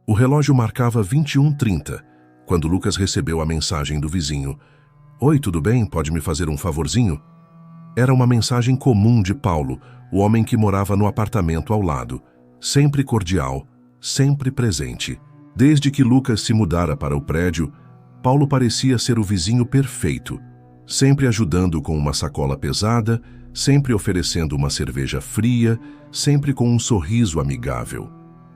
O relógio marcava 21h30, quando Lucas recebeu a mensagem do vizinho. Oi, tudo bem? Pode me fazer um favorzinho? Era uma mensagem comum de Paulo, o homem que morava no apartamento ao lado. Sempre cordial, sempre presente. Desde que Lucas se mudara para o prédio, Paulo parecia ser o vizinho perfeito, sempre ajudando com uma sacola pesada, sempre oferecendo uma cerveja fria, sempre com um sorriso amigável.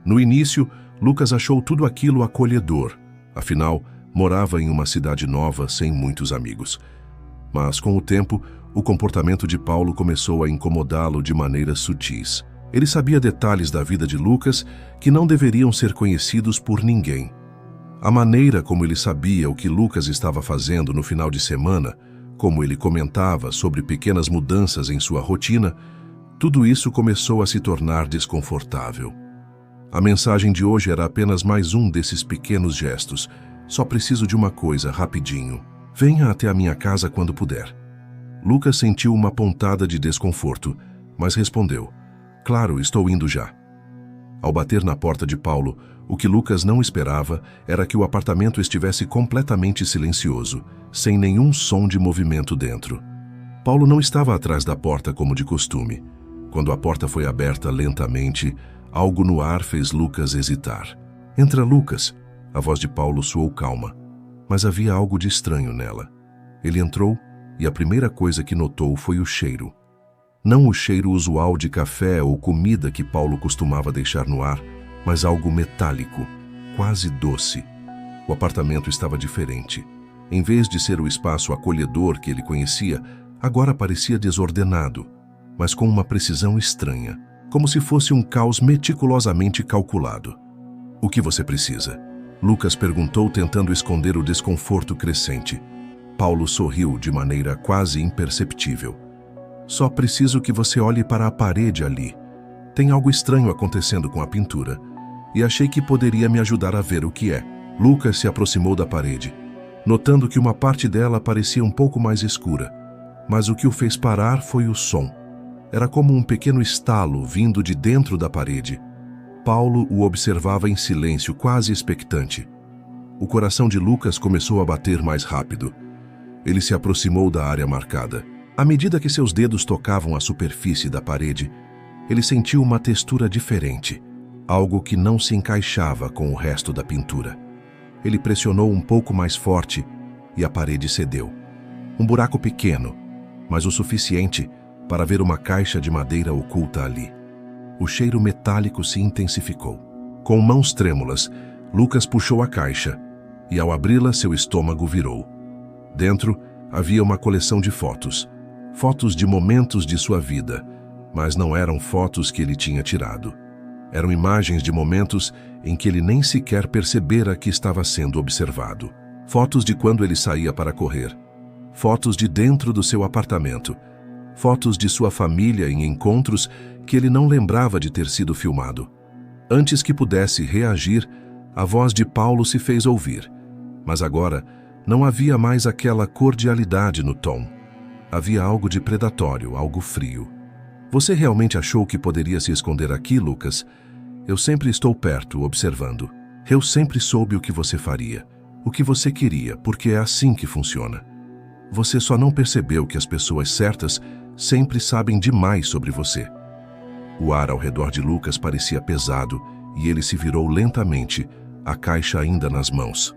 No início, Lucas achou tudo aquilo acolhedor. Afinal, morava em uma cidade nova sem muitos amigos. Mas, com o tempo, o comportamento de Paulo começou a incomodá-lo de maneiras sutis. Ele sabia detalhes da vida de Lucas que não deveriam ser conhecidos por ninguém. A maneira como ele sabia o que Lucas estava fazendo no final de semana, como ele comentava sobre pequenas mudanças em sua rotina, tudo isso começou a se tornar desconfortável. A mensagem de hoje era apenas mais um desses pequenos gestos. Só preciso de uma coisa, rapidinho. Venha até a minha casa quando puder. Lucas sentiu uma pontada de desconforto, mas respondeu: Claro, estou indo já. Ao bater na porta de Paulo, o que Lucas não esperava era que o apartamento estivesse completamente silencioso, sem nenhum som de movimento dentro. Paulo não estava atrás da porta como de costume. Quando a porta foi aberta lentamente, algo no ar fez Lucas hesitar. Entra, Lucas. A voz de Paulo soou calma, mas havia algo de estranho nela. Ele entrou e a primeira coisa que notou foi o cheiro. Não o cheiro usual de café ou comida que Paulo costumava deixar no ar, mas algo metálico, quase doce. O apartamento estava diferente. Em vez de ser o espaço acolhedor que ele conhecia, agora parecia desordenado, mas com uma precisão estranha, como se fosse um caos meticulosamente calculado. O que você precisa? Lucas perguntou, tentando esconder o desconforto crescente. Paulo sorriu de maneira quase imperceptível. Só preciso que você olhe para a parede ali. Tem algo estranho acontecendo com a pintura, e achei que poderia me ajudar a ver o que é. Lucas se aproximou da parede, notando que uma parte dela parecia um pouco mais escura, mas o que o fez parar foi o som. Era como um pequeno estalo vindo de dentro da parede. Paulo o observava em silêncio, quase expectante. O coração de Lucas começou a bater mais rápido. Ele se aproximou da área marcada. À medida que seus dedos tocavam a superfície da parede, ele sentiu uma textura diferente, algo que não se encaixava com o resto da pintura. Ele pressionou um pouco mais forte e a parede cedeu. Um buraco pequeno, mas o suficiente para ver uma caixa de madeira oculta ali. O cheiro metálico se intensificou. Com mãos trêmulas, Lucas puxou a caixa e, ao abri-la, seu estômago virou. Dentro havia uma coleção de fotos. Fotos de momentos de sua vida, mas não eram fotos que ele tinha tirado. Eram imagens de momentos em que ele nem sequer percebera que estava sendo observado. Fotos de quando ele saía para correr. Fotos de dentro do seu apartamento. Fotos de sua família em encontros que ele não lembrava de ter sido filmado. Antes que pudesse reagir, a voz de Paulo se fez ouvir. Mas agora não havia mais aquela cordialidade no tom. Havia algo de predatório, algo frio. Você realmente achou que poderia se esconder aqui, Lucas? Eu sempre estou perto, observando. Eu sempre soube o que você faria, o que você queria, porque é assim que funciona. Você só não percebeu que as pessoas certas sempre sabem demais sobre você. O ar ao redor de Lucas parecia pesado e ele se virou lentamente, a caixa ainda nas mãos.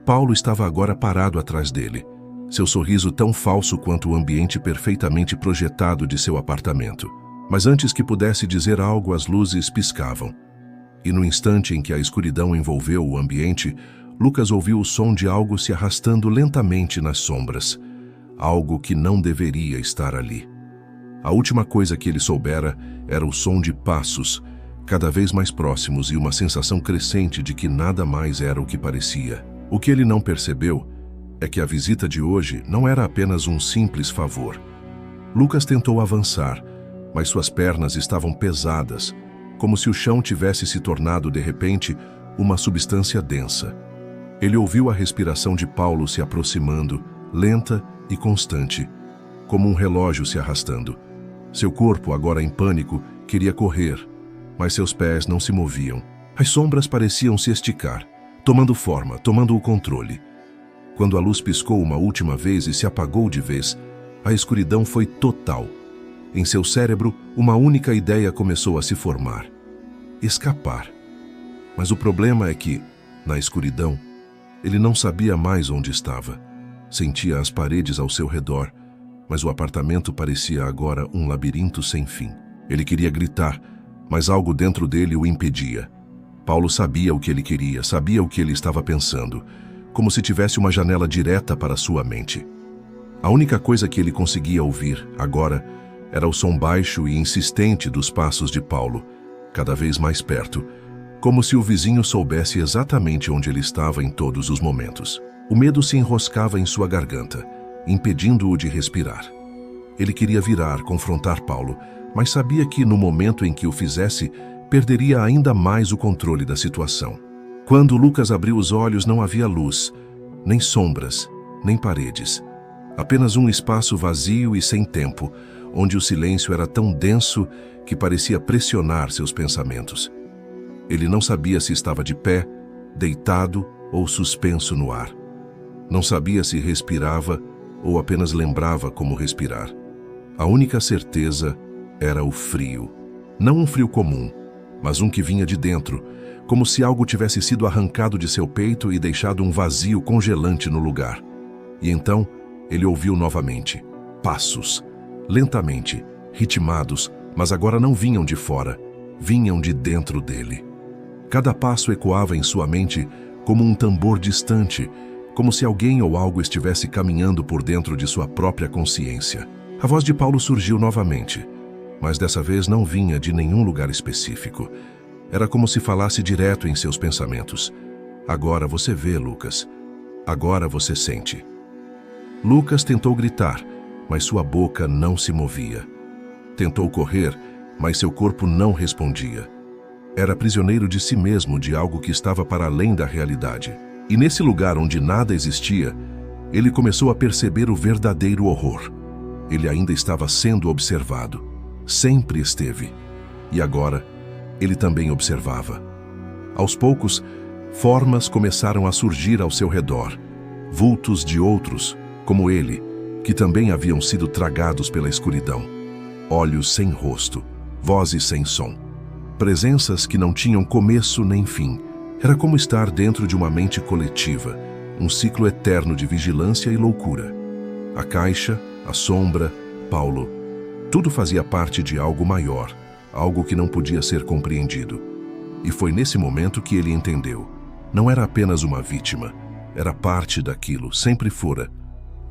Paulo estava agora parado atrás dele, seu sorriso tão falso quanto o ambiente perfeitamente projetado de seu apartamento. Mas antes que pudesse dizer algo, as luzes piscavam. E no instante em que a escuridão envolveu o ambiente, Lucas ouviu o som de algo se arrastando lentamente nas sombras. Algo que não deveria estar ali. A última coisa que ele soubera era o som de passos, cada vez mais próximos, e uma sensação crescente de que nada mais era o que parecia. O que ele não percebeu é que a visita de hoje não era apenas um simples favor. Lucas tentou avançar, mas suas pernas estavam pesadas, como se o chão tivesse se tornado, de repente, uma substância densa. Ele ouviu a respiração de Paulo se aproximando, lenta e constante, como um relógio se arrastando. Seu corpo, agora em pânico, queria correr, mas seus pés não se moviam. As sombras pareciam se esticar, tomando forma, tomando o controle. Quando a luz piscou uma última vez e se apagou de vez, a escuridão foi total. Em seu cérebro, uma única ideia começou a se formar: escapar. Mas o problema é que, na escuridão, ele não sabia mais onde estava. Sentia as paredes ao seu redor, mas o apartamento parecia agora um labirinto sem fim. Ele queria gritar, mas algo dentro dele o impedia. Paulo sabia o que ele queria, sabia o que ele estava pensando, como se tivesse uma janela direta para sua mente. A única coisa que ele conseguia ouvir, agora, era o som baixo e insistente dos passos de Paulo, cada vez mais perto, como se o vizinho soubesse exatamente onde ele estava em todos os momentos. O medo se enroscava em sua garganta, impedindo-o de respirar. Ele queria virar, confrontar Paulo, mas sabia que, no momento em que o fizesse, perderia ainda mais o controle da situação. Quando Lucas abriu os olhos, não havia luz, nem sombras, nem paredes. Apenas um espaço vazio e sem tempo, onde o silêncio era tão denso que parecia pressionar seus pensamentos. Ele não sabia se estava de pé, deitado ou suspenso no ar. Não sabia se respirava ou apenas lembrava como respirar. A única certeza era o frio. Não um frio comum, mas um que vinha de dentro, como se algo tivesse sido arrancado de seu peito e deixado um vazio congelante no lugar. E então, ele ouviu novamente. Passos, lentamente, ritmados, mas agora não vinham de fora, vinham de dentro dele. Cada passo ecoava em sua mente como um tambor distante, como se alguém ou algo estivesse caminhando por dentro de sua própria consciência. A voz de Paulo surgiu novamente, mas dessa vez não vinha de nenhum lugar específico. Era como se falasse direto em seus pensamentos. Agora você vê, Lucas. Agora você sente. Lucas tentou gritar, mas sua boca não se movia. Tentou correr, mas seu corpo não respondia. Era prisioneiro de si mesmo, de algo que estava para além da realidade. E nesse lugar onde nada existia, ele começou a perceber o verdadeiro horror. Ele ainda estava sendo observado. Sempre esteve. E agora, ele também observava. Aos poucos, formas começaram a surgir ao seu redor. Vultos de outros, como ele, que também haviam sido tragados pela escuridão. Olhos sem rosto, vozes sem som. Presenças que não tinham começo nem fim. Era como estar dentro de uma mente coletiva, um ciclo eterno de vigilância e loucura. A caixa, a sombra, Paulo, tudo fazia parte de algo maior, algo que não podia ser compreendido. E foi nesse momento que ele entendeu. Não era apenas uma vítima, era parte daquilo, sempre fora.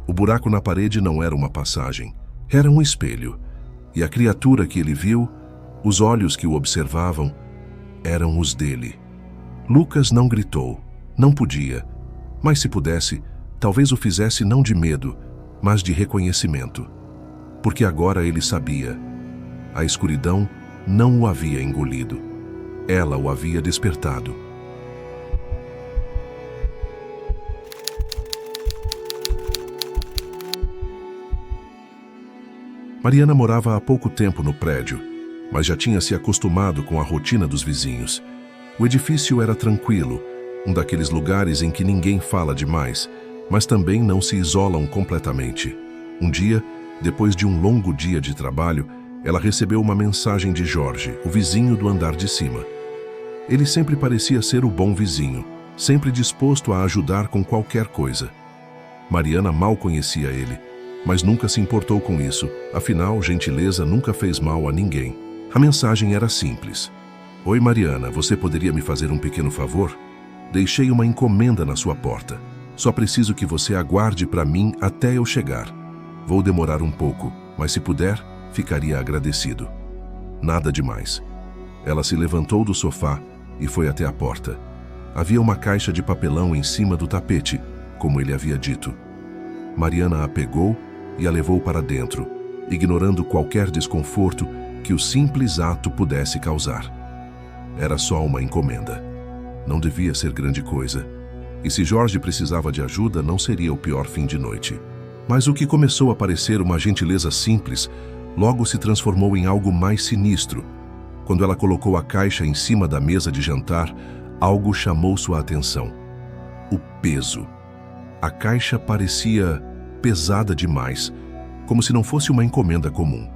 O buraco na parede não era uma passagem, era um espelho. E a criatura que ele viu, os olhos que o observavam, eram os dele. Lucas não gritou, não podia, mas se pudesse, talvez o fizesse não de medo, mas de reconhecimento. Porque agora ele sabia. A escuridão não o havia engolido. Ela o havia despertado. Mariana morava há pouco tempo no prédio, mas já tinha se acostumado com a rotina dos vizinhos. O edifício era tranquilo, um daqueles lugares em que ninguém fala demais, mas também não se isolam completamente. Um dia, depois de um longo dia de trabalho, ela recebeu uma mensagem de Jorge, o vizinho do andar de cima. Ele sempre parecia ser o bom vizinho, sempre disposto a ajudar com qualquer coisa. Mariana mal conhecia ele, mas nunca se importou com isso, afinal, gentileza nunca fez mal a ninguém. A mensagem era simples. Oi Mariana, você poderia me fazer um pequeno favor? Deixei uma encomenda na sua porta. Só preciso que você aguarde para mim até eu chegar. Vou demorar um pouco, mas se puder, ficaria agradecido. Nada demais. Ela se levantou do sofá e foi até a porta. Havia uma caixa de papelão em cima do tapete, como ele havia dito. Mariana a pegou e a levou para dentro, ignorando qualquer desconforto que o simples ato pudesse causar. Era só uma encomenda. Não devia ser grande coisa. E se Jorge precisava de ajuda, não seria o pior fim de noite. Mas o que começou a parecer uma gentileza simples, logo se transformou em algo mais sinistro, Quando ela colocou a caixa em cima da mesa de jantar, algo chamou sua atenção. O peso. A caixa parecia pesada demais, como se não fosse uma encomenda comum.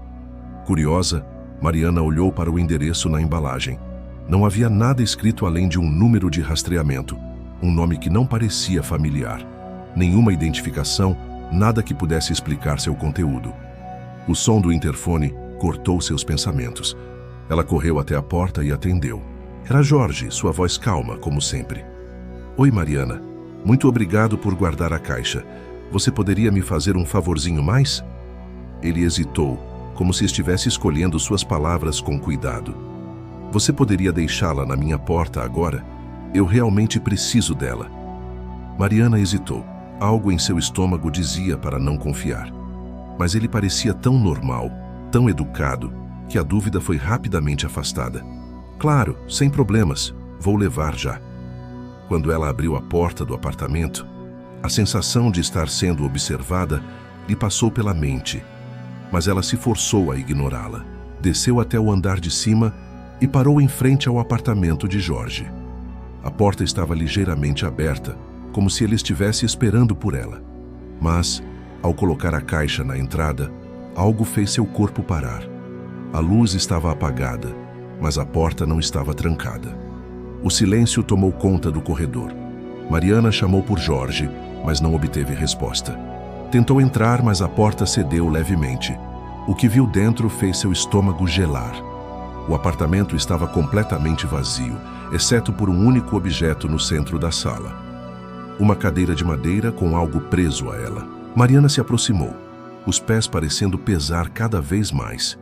Curiosa, Mariana olhou para o endereço na embalagem. Não havia nada escrito além de um número de rastreamento, um nome que não parecia familiar. Nenhuma identificação, nada que pudesse explicar seu conteúdo. O som do interfone cortou seus pensamentos. Ela correu até a porta e atendeu. Era Jorge, sua voz calma, como sempre. Oi, Mariana. Muito obrigado por guardar a caixa. Você poderia me fazer um favorzinho mais? Ele hesitou, como se estivesse escolhendo suas palavras com cuidado. Você poderia deixá-la na minha porta agora? Eu realmente preciso dela. Mariana hesitou. Algo em seu estômago dizia para não confiar. Mas ele parecia tão normal, tão educado, que a dúvida foi rapidamente afastada. Claro, sem problemas, vou levar já. Quando ela abriu a porta do apartamento, a sensação de estar sendo observada lhe passou pela mente, mas ela se forçou a ignorá-la. Desceu até o andar de cima e parou em frente ao apartamento de Jorge. A porta estava ligeiramente aberta, como se ele estivesse esperando por ela. Mas, ao colocar a caixa na entrada, algo fez seu corpo parar. A luz estava apagada, mas a porta não estava trancada. O silêncio tomou conta do corredor. Mariana chamou por Jorge, mas não obteve resposta. Tentou entrar, mas a porta cedeu levemente. O que viu dentro fez seu estômago gelar. O apartamento estava completamente vazio, exceto por um único objeto no centro da sala. Uma cadeira de madeira com algo preso a ela. Mariana se aproximou, os pés parecendo pesar cada vez mais.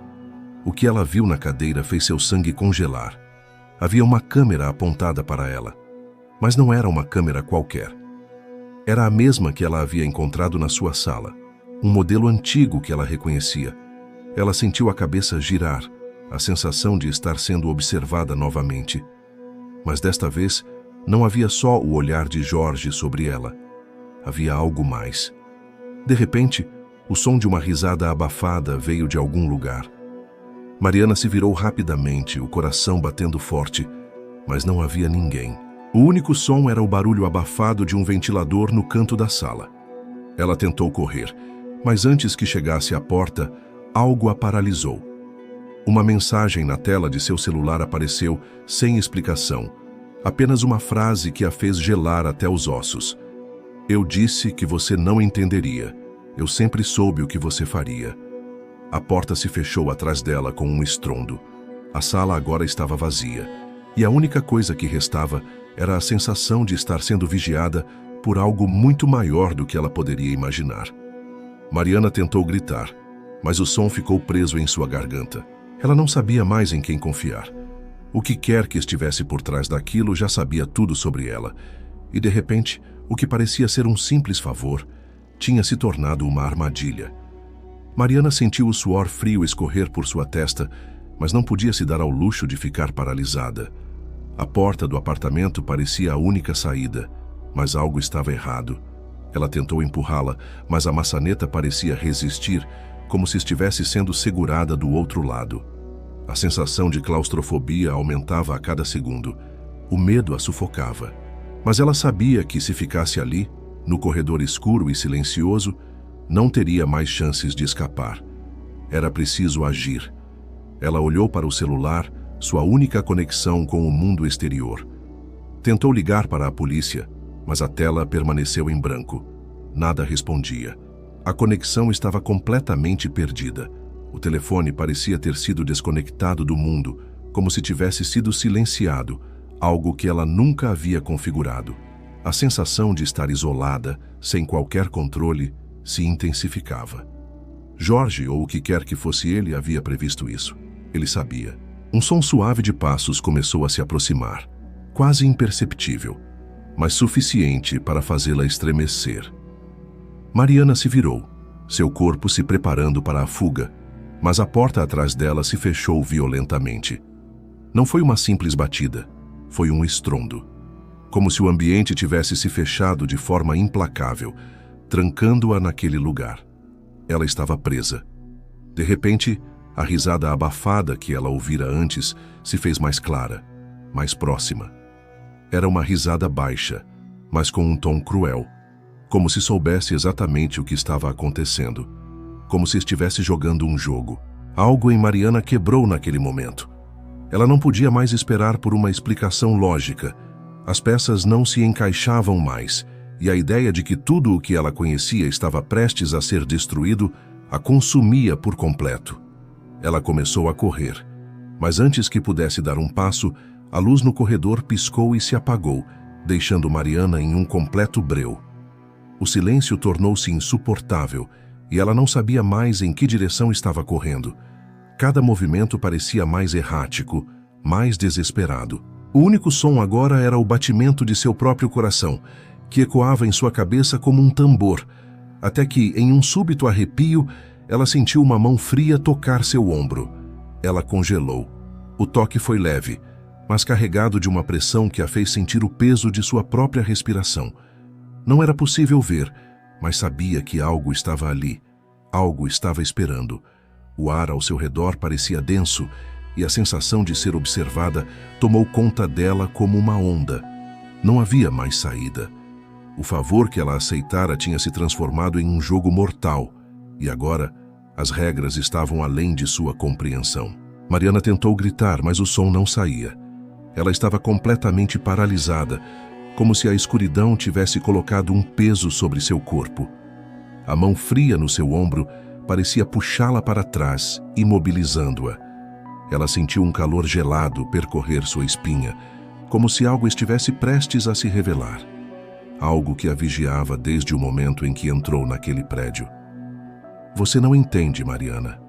O que ela viu na cadeira fez seu sangue congelar. Havia uma câmera apontada para ela, mas não era uma câmera qualquer. Era a mesma que ela havia encontrado na sua sala, um modelo antigo que ela reconhecia. Ela sentiu a cabeça girar, a sensação de estar sendo observada novamente. Mas desta vez, não havia só o olhar de Jorge sobre ela. Havia algo mais. De repente, o som de uma risada abafada veio de algum lugar. Mariana se virou rapidamente, o coração batendo forte, mas não havia ninguém. O único som era o barulho abafado de um ventilador no canto da sala. Ela tentou correr, mas antes que chegasse à porta, algo a paralisou. Uma mensagem na tela de seu celular apareceu, sem explicação. Apenas uma frase que a fez gelar até os ossos. Eu disse que você não entenderia. Eu sempre soube o que você faria. A porta se fechou atrás dela com um estrondo. A sala agora estava vazia, e a única coisa que restava era a sensação de estar sendo vigiada por algo muito maior do que ela poderia imaginar. Mariana tentou gritar, mas o som ficou preso em sua garganta. Ela não sabia mais em quem confiar. O que quer que estivesse por trás daquilo já sabia tudo sobre ela, e de repente, o que parecia ser um simples favor, tinha se tornado uma armadilha. Mariana sentiu o suor frio escorrer por sua testa, mas não podia se dar ao luxo de ficar paralisada. A porta do apartamento parecia a única saída, mas algo estava errado. Ela tentou empurrá-la, mas a maçaneta parecia resistir, como se estivesse sendo segurada do outro lado. A sensação de claustrofobia aumentava a cada segundo. O medo a sufocava. Mas ela sabia que se ficasse ali, no corredor escuro e silencioso, não teria mais chances de escapar. Era preciso agir. Ela olhou para o celular, sua única conexão com o mundo exterior. Tentou ligar para a polícia, mas a tela permaneceu em branco. Nada respondia. A conexão estava completamente perdida. O telefone parecia ter sido desconectado do mundo, como se tivesse sido silenciado, algo que ela nunca havia configurado. A sensação de estar isolada, sem qualquer controle, se intensificava. Jorge, ou o que quer que fosse ele, havia previsto isso. Ele sabia. Um som suave de passos começou a se aproximar, quase imperceptível, mas suficiente para fazê-la estremecer. Mariana se virou, seu corpo se preparando para a fuga, mas a porta atrás dela se fechou violentamente. Não foi uma simples batida, foi um estrondo. Como se o ambiente tivesse se fechado de forma implacável, trancando-a naquele lugar. Ela estava presa. De repente, A risada abafada que ela ouvira antes se fez mais clara, mais próxima. Era uma risada baixa, mas com um tom cruel, como se soubesse exatamente o que estava acontecendo, como se estivesse jogando um jogo. Algo em Mariana quebrou naquele momento. Ela não podia mais esperar por uma explicação lógica. As peças não se encaixavam mais, e a ideia de que tudo o que ela conhecia estava prestes a ser destruído a consumia por completo. Ela começou a correr, mas antes que pudesse dar um passo, a luz no corredor piscou e se apagou, deixando Mariana em um completo breu. O silêncio tornou-se insuportável e ela não sabia mais em que direção estava correndo. Cada movimento parecia mais errático, mais desesperado. O único som agora era o batimento de seu próprio coração, que ecoava em sua cabeça como um tambor, até que, em um súbito arrepio, ela sentiu uma mão fria tocar seu ombro. Ela congelou. O toque foi leve, mas carregado de uma pressão que a fez sentir o peso de sua própria respiração. Não era possível ver, mas sabia que algo estava ali. Algo estava esperando. O ar ao seu redor parecia denso, e a sensação de ser observada tomou conta dela como uma onda. Não havia mais saída. O favor que ela aceitara tinha se transformado em um jogo mortal, e agora as regras estavam além de sua compreensão. Mariana tentou gritar, mas o som não saía. Ela estava completamente paralisada, como se a escuridão tivesse colocado um peso sobre seu corpo. A mão fria no seu ombro parecia puxá-la para trás, imobilizando-a. Ela sentiu um calor gelado percorrer sua espinha, como se algo estivesse prestes a se revelar. Algo que a vigiava desde o momento em que entrou naquele prédio. Você não entende, Mariana.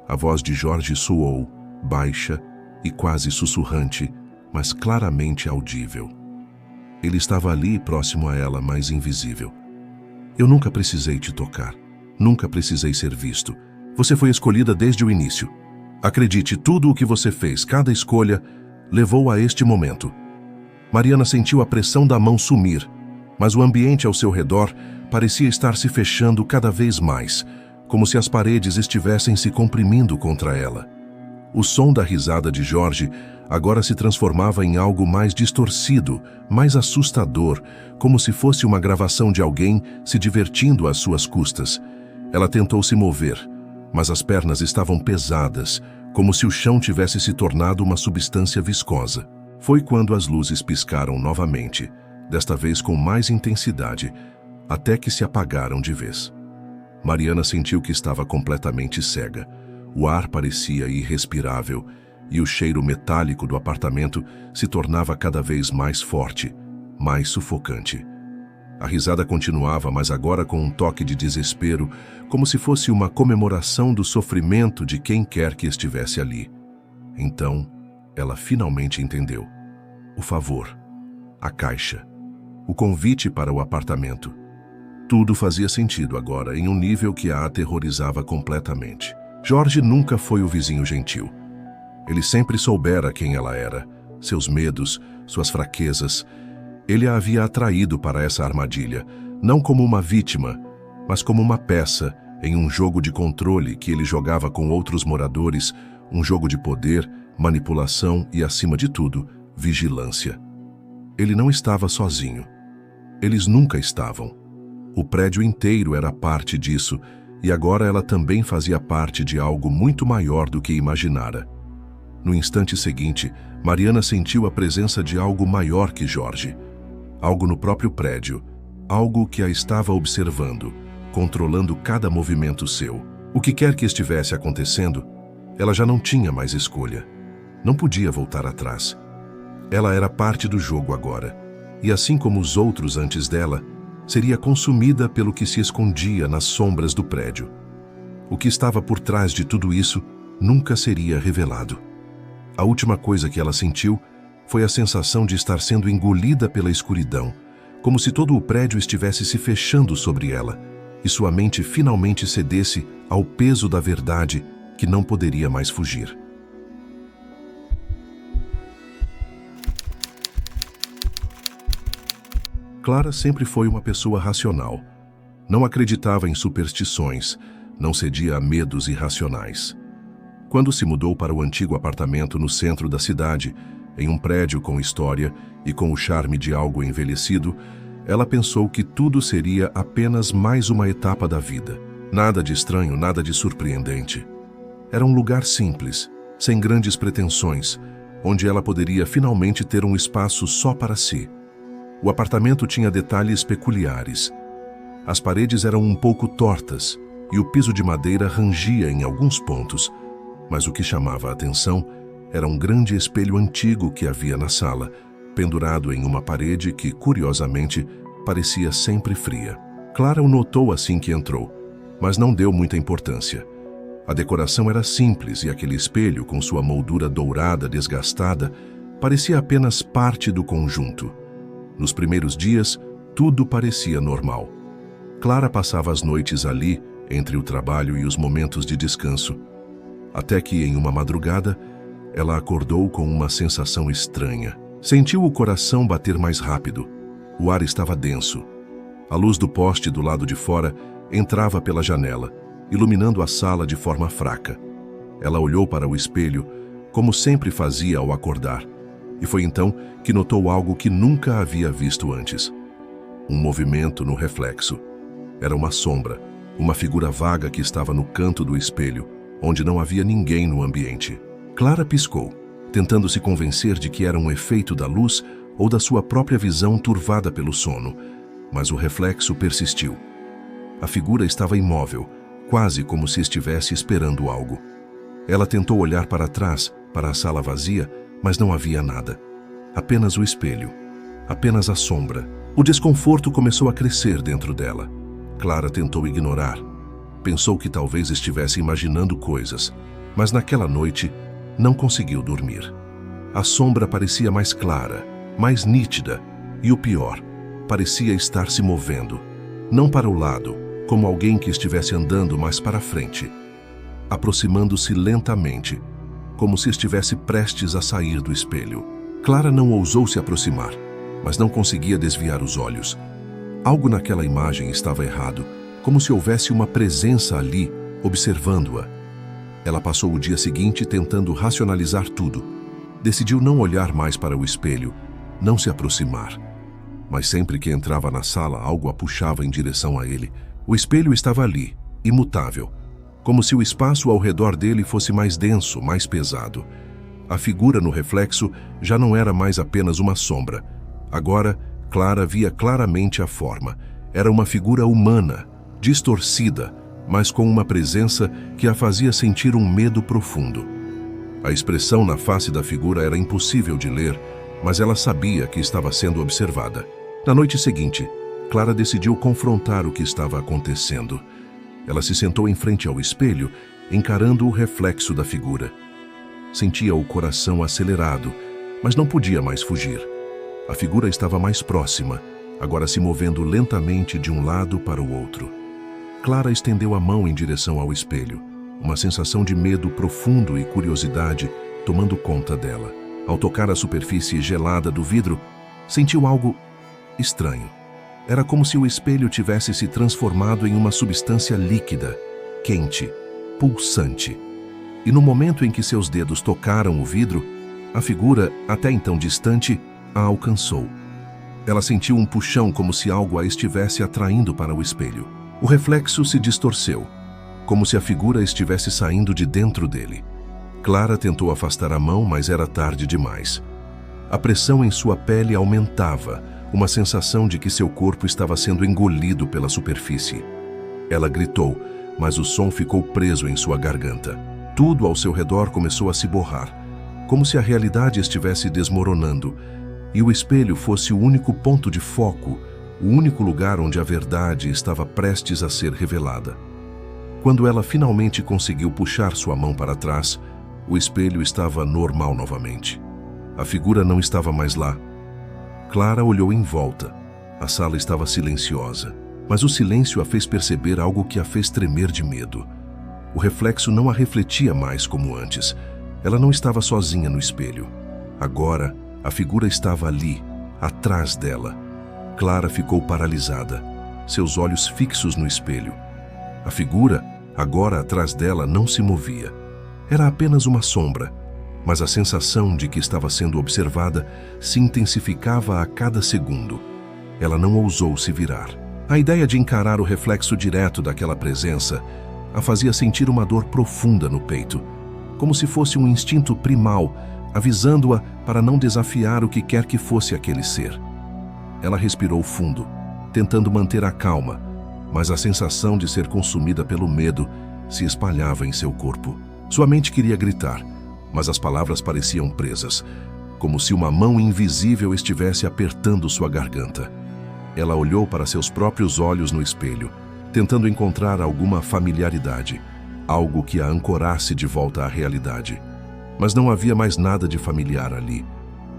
A voz de Jorge soou, baixa e quase sussurrante, mas claramente audível. Ele estava ali, próximo a ela, mas invisível. Eu nunca precisei te tocar. Nunca precisei ser visto. Você foi escolhida desde o início. Acredite, tudo o que você fez, cada escolha, levou a este momento. Mariana sentiu a pressão da mão sumir, mas o ambiente ao seu redor parecia estar se fechando cada vez mais, como se as paredes estivessem se comprimindo contra ela. O som da risada de Jorge agora se transformava em algo mais distorcido, mais assustador, como se fosse uma gravação de alguém se divertindo às suas custas. Ela tentou se mover, mas as pernas estavam pesadas, como se o chão tivesse se tornado uma substância viscosa. Foi quando as luzes piscaram novamente, desta vez com mais intensidade, até que se apagaram de vez. Mariana sentiu que estava completamente cega. O ar parecia irrespirável e o cheiro metálico do apartamento se tornava cada vez mais forte, mais sufocante. A risada continuava, mas agora com um toque de desespero, como se fosse uma comemoração do sofrimento de quem quer que estivesse ali. Então, ela finalmente entendeu. O favor, a caixa, o convite para o apartamento. Tudo fazia sentido agora, em um nível que a aterrorizava completamente. Jorge nunca foi o vizinho gentil. Ele sempre soubera quem ela era, seus medos, suas fraquezas. Ele a havia atraído para essa armadilha, não como uma vítima, mas como uma peça em um jogo de controle que ele jogava com outros moradores, um jogo de poder, manipulação e, acima de tudo, vigilância. Ele não estava sozinho. Eles nunca estavam. O prédio inteiro era parte disso, e agora ela também fazia parte de algo muito maior do que imaginara. No instante seguinte, Mariana sentiu a presença de algo maior que Jorge. Algo no próprio prédio, algo que a estava observando, controlando cada movimento seu. O que quer que estivesse acontecendo, ela já não tinha mais escolha. Não podia voltar atrás. Ela era parte do jogo agora, e assim como os outros antes dela, seria consumida pelo que se escondia nas sombras do prédio. O que estava por trás de tudo isso nunca seria revelado. A última coisa que ela sentiu foi a sensação de estar sendo engolida pela escuridão, como se todo o prédio estivesse se fechando sobre ela, e sua mente finalmente cedesse ao peso da verdade que não poderia mais fugir. Clara sempre foi uma pessoa racional. Não acreditava em superstições, não cedia a medos irracionais. Quando se mudou para o antigo apartamento no centro da cidade, em um prédio com história e com o charme de algo envelhecido, ela pensou que tudo seria apenas mais uma etapa da vida. Nada de estranho, nada de surpreendente. Era um lugar simples, sem grandes pretensões, onde ela poderia finalmente ter um espaço só para si. O apartamento tinha detalhes peculiares. As paredes eram um pouco tortas e o piso de madeira rangia em alguns pontos, mas o que chamava a atenção era um grande espelho antigo que havia na sala, pendurado em uma parede que, curiosamente, parecia sempre fria. Clara o notou assim que entrou, mas não deu muita importância. A decoração era simples e aquele espelho, com sua moldura dourada desgastada, parecia apenas parte do conjunto. Nos primeiros dias, tudo parecia normal. Clara passava as noites ali, entre o trabalho e os momentos de descanso, até que, em uma madrugada, ela acordou com uma sensação estranha. Sentiu o coração bater mais rápido. O ar estava denso. A luz do poste do lado de fora entrava pela janela, iluminando a sala de forma fraca. Ela olhou para o espelho, como sempre fazia ao acordar, e foi então que notou algo que nunca havia visto antes. Um movimento no reflexo. Era uma sombra, uma figura vaga que estava no canto do espelho, onde não havia ninguém no ambiente. Clara piscou, tentando se convencer de que era um efeito da luz ou da sua própria visão turvada pelo sono, mas o reflexo persistiu. A figura estava imóvel, quase como se estivesse esperando algo. Ela tentou olhar para trás, para a sala vazia, mas não havia nada. Apenas o espelho, apenas a sombra. O desconforto começou a crescer dentro dela. Clara tentou ignorar. Pensou que talvez estivesse imaginando coisas, mas naquela noite não conseguiu dormir. A sombra parecia mais clara, mais nítida, e o pior, parecia estar se movendo, não para o lado, como alguém que estivesse andando mais para frente, aproximando-se lentamente, como se estivesse prestes a sair do espelho. Clara não ousou se aproximar, mas não conseguia desviar os olhos. Algo naquela imagem estava errado, como se houvesse uma presença ali, observando-a. Ela passou o dia seguinte tentando racionalizar tudo. Decidiu não olhar mais para o espelho, não se aproximar. Mas sempre que entrava na sala, algo a puxava em direção a ele. O espelho estava ali, imutável, como se o espaço ao redor dele fosse mais denso, mais pesado. A figura no reflexo já não era mais apenas uma sombra. Agora, Clara via claramente a forma. Era uma figura humana, distorcida, mas com uma presença que a fazia sentir um medo profundo. A expressão na face da figura era impossível de ler, mas ela sabia que estava sendo observada. Na noite seguinte, Clara decidiu confrontar o que estava acontecendo. Ela se sentou em frente ao espelho, encarando o reflexo da figura. Sentia o coração acelerado, mas não podia mais fugir. A figura estava mais próxima, agora se movendo lentamente de um lado para o outro. Clara estendeu a mão em direção ao espelho, uma sensação de medo profundo e curiosidade tomando conta dela. Ao tocar a superfície gelada do vidro, sentiu algo estranho. Era como se o espelho tivesse se transformado em uma substância líquida, quente, pulsante. E no momento em que seus dedos tocaram o vidro, a figura, até então distante, a alcançou. Ela sentiu um puxão como se algo a estivesse atraindo para o espelho. O reflexo se distorceu, como se a figura estivesse saindo de dentro dele. Clara tentou afastar a mão, mas era tarde demais. A pressão em sua pele aumentava, uma sensação de que seu corpo estava sendo engolido pela superfície. Ela gritou, mas o som ficou preso em sua garganta. Tudo ao seu redor começou a se borrar, como se a realidade estivesse desmoronando, e o espelho fosse o único ponto de foco, o único lugar onde a verdade estava prestes a ser revelada. Quando ela finalmente conseguiu puxar sua mão para trás, o espelho estava normal novamente. A figura não estava mais lá. Clara olhou em volta. A sala estava silenciosa, mas o silêncio a fez perceber algo que a fez tremer de medo. O reflexo não a refletia mais como antes. Ela não estava sozinha no espelho. Agora, a figura estava ali, atrás dela. Clara ficou paralisada, seus olhos fixos no espelho. A figura, agora atrás dela, não se movia. Era apenas uma sombra, mas a sensação de que estava sendo observada se intensificava a cada segundo. Ela não ousou se virar. A ideia de encarar o reflexo direto daquela presença a fazia sentir uma dor profunda no peito, como se fosse um instinto primal, avisando-a para não desafiar o que quer que fosse aquele ser. Ela respirou fundo, tentando manter a calma, mas a sensação de ser consumida pelo medo se espalhava em seu corpo. Sua mente queria gritar, mas as palavras pareciam presas, como se uma mão invisível estivesse apertando sua garganta. Ela olhou para seus próprios olhos no espelho, tentando encontrar alguma familiaridade, algo que a ancorasse de volta à realidade. Mas não havia mais nada de familiar ali.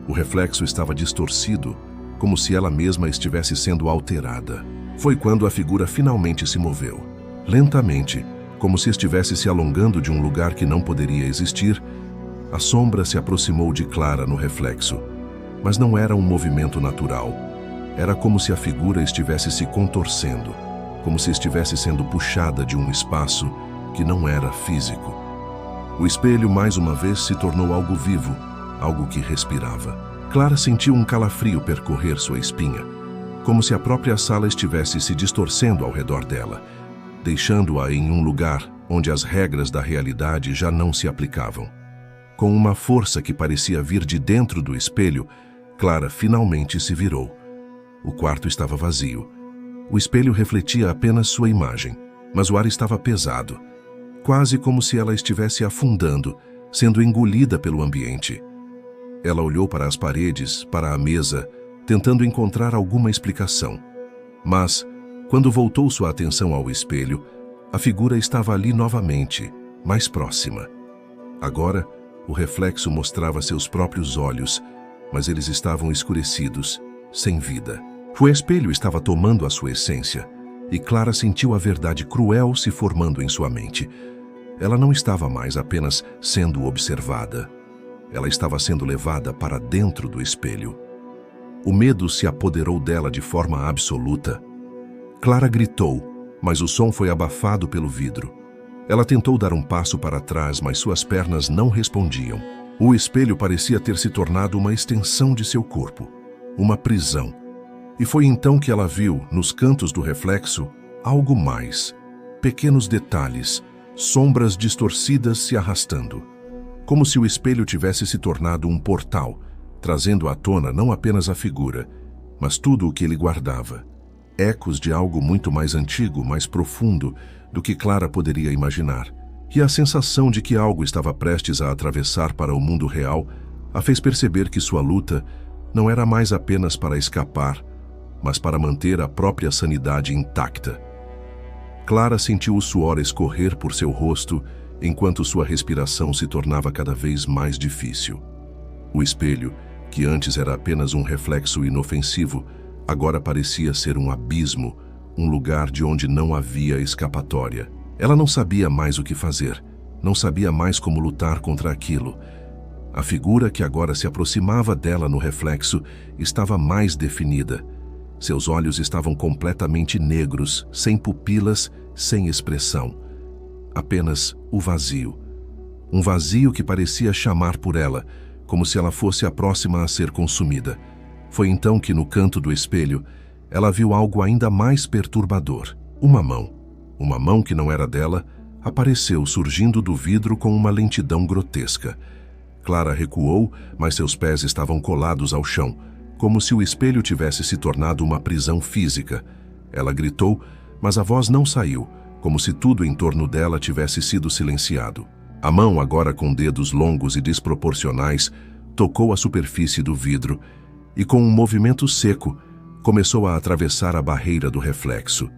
O reflexo estava distorcido, como se ela mesma estivesse sendo alterada. Foi quando a figura finalmente se moveu. Lentamente, como se estivesse se alongando de um lugar que não poderia existir, a sombra se aproximou de Clara no reflexo. Mas não era um movimento natural. Era como se a figura estivesse se contorcendo, como se estivesse sendo puxada de um espaço que não era físico. O espelho mais uma vez se tornou algo vivo, algo que respirava. Clara sentiu um calafrio percorrer sua espinha, como se a própria sala estivesse se distorcendo ao redor dela, deixando-a em um lugar onde as regras da realidade já não se aplicavam. Com uma força que parecia vir de dentro do espelho, Clara finalmente se virou. O quarto estava vazio. O espelho refletia apenas sua imagem, mas o ar estava pesado, quase como se ela estivesse afundando, sendo engolida pelo ambiente. Ela olhou para as paredes, para a mesa, tentando encontrar alguma explicação. Mas, quando voltou sua atenção ao espelho, a figura estava ali novamente, mais próxima. Agora, o reflexo mostrava seus próprios olhos, mas eles estavam escurecidos, sem vida. O espelho estava tomando a sua essência, e Clara sentiu a verdade cruel se formando em sua mente. Ela não estava mais apenas sendo observada. Ela estava sendo levada para dentro do espelho. O medo se apoderou dela de forma absoluta. Clara gritou, mas o som foi abafado pelo vidro. Ela tentou dar um passo para trás, mas suas pernas não respondiam. O espelho parecia ter se tornado uma extensão de seu corpo, uma prisão. E foi então que ela viu, nos cantos do reflexo, algo mais. Pequenos detalhes, sombras distorcidas se arrastando. Como se o espelho tivesse se tornado um portal, trazendo à tona não apenas a figura, mas tudo o que ele guardava. Ecos de algo muito mais antigo, mais profundo do que Clara poderia imaginar. E a sensação de que algo estava prestes a atravessar para o mundo real a fez perceber que sua luta não era mais apenas para escapar, mas para manter a própria sanidade intacta. Clara sentiu o suor escorrer por seu rosto enquanto sua respiração se tornava cada vez mais difícil. O espelho, que antes era apenas um reflexo inofensivo, agora parecia ser um abismo, um lugar de onde não havia escapatória. Ela não sabia mais o que fazer, não sabia mais como lutar contra aquilo. A figura que agora se aproximava dela no reflexo estava mais definida. Seus olhos estavam completamente negros, sem pupilas, sem expressão. Apenas o vazio. Um vazio que parecia chamar por ela, como se ela fosse a próxima a ser consumida. Foi então que, no canto do espelho, ela viu algo ainda mais perturbador. Uma mão que não era dela, apareceu surgindo do vidro com uma lentidão grotesca. Clara recuou, mas seus pés estavam colados ao chão, como se o espelho tivesse se tornado uma prisão física. Ela gritou, mas a voz não saiu, como se tudo em torno dela tivesse sido silenciado. A mão, agora com dedos longos e desproporcionais, tocou a superfície do vidro e, com um movimento seco, começou a atravessar a barreira do reflexo.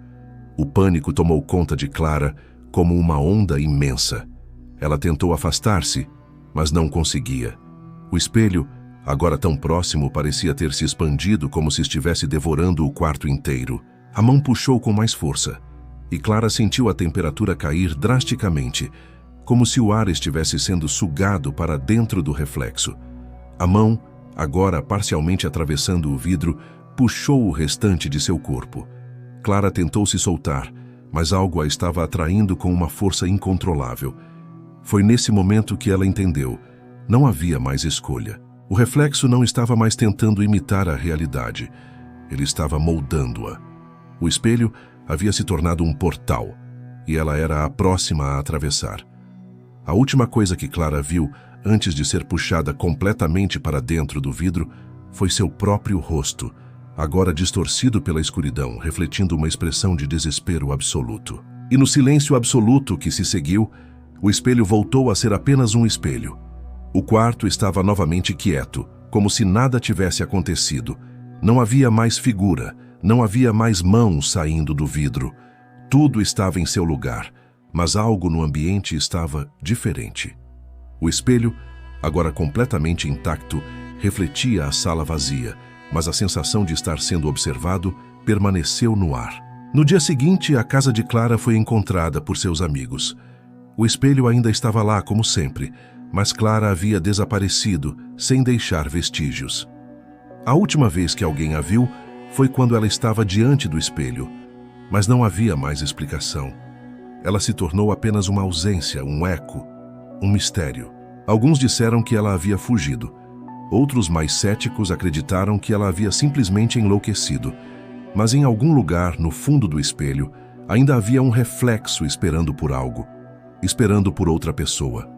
O pânico tomou conta de Clara como uma onda imensa. Ela tentou afastar-se, mas não conseguia. O espelho, agora tão próximo, parecia ter se expandido como se estivesse devorando o quarto inteiro. A mão puxou com mais força, e Clara sentiu a temperatura cair drasticamente, como se o ar estivesse sendo sugado para dentro do reflexo. A mão, agora parcialmente atravessando o vidro, puxou o restante de seu corpo. Clara tentou se soltar, mas algo a estava atraindo com uma força incontrolável. Foi nesse momento que ela entendeu. Não havia mais escolha. O reflexo não estava mais tentando imitar a realidade. Ele estava moldando-a. O espelho havia se tornado um portal, e ela era a próxima a atravessar. A última coisa que Clara viu, antes de ser puxada completamente para dentro do vidro, foi seu próprio rosto, agora distorcido pela escuridão, refletindo uma expressão de desespero absoluto. E no silêncio absoluto que se seguiu, o espelho voltou a ser apenas um espelho. O quarto estava novamente quieto, como se nada tivesse acontecido. Não havia mais figura, não havia mais mãos saindo do vidro. Tudo estava em seu lugar, mas algo no ambiente estava diferente. O espelho, agora completamente intacto, refletia a sala vazia, mas a sensação de estar sendo observado permaneceu no ar. No dia seguinte, a casa de Clara foi encontrada por seus amigos. O espelho ainda estava lá, como sempre, mas Clara havia desaparecido, sem deixar vestígios. A última vez que alguém a viu foi quando ela estava diante do espelho, mas não havia mais explicação. Ela se tornou apenas uma ausência, um eco, um mistério. Alguns disseram que ela havia fugido. Outros, mais céticos, acreditaram que ela havia simplesmente enlouquecido. Mas em algum lugar, no fundo do espelho, ainda havia um reflexo esperando por algo, esperando por outra pessoa.